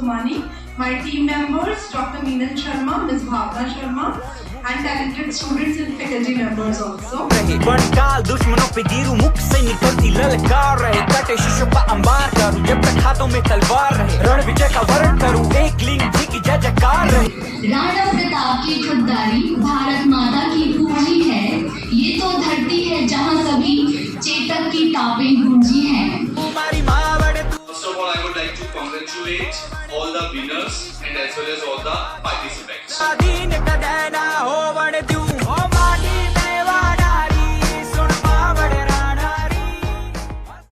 Somani, my team members Dr. Meenal Sharma, Ms. Bhavna Sharma, and talented students and faculty members also. बड़काल दुश्मनों पे गिरूं मुख से निकलती ललकार रहे कटे शीशों का अंबार करूं जब तक हाथों में तलवार रहे रण विजय का वर्ण करूं एक लिंग जी की जय जयकार रहे। राणा प्रताप की खुददारी भारत माता की पूंजी है, ये तो धरती है जहाँ सभी चेतक की तापें गूंजी हैं। हमारी माँ बड़े First of all, I would like to congratulate all the winners and as well as all the participants.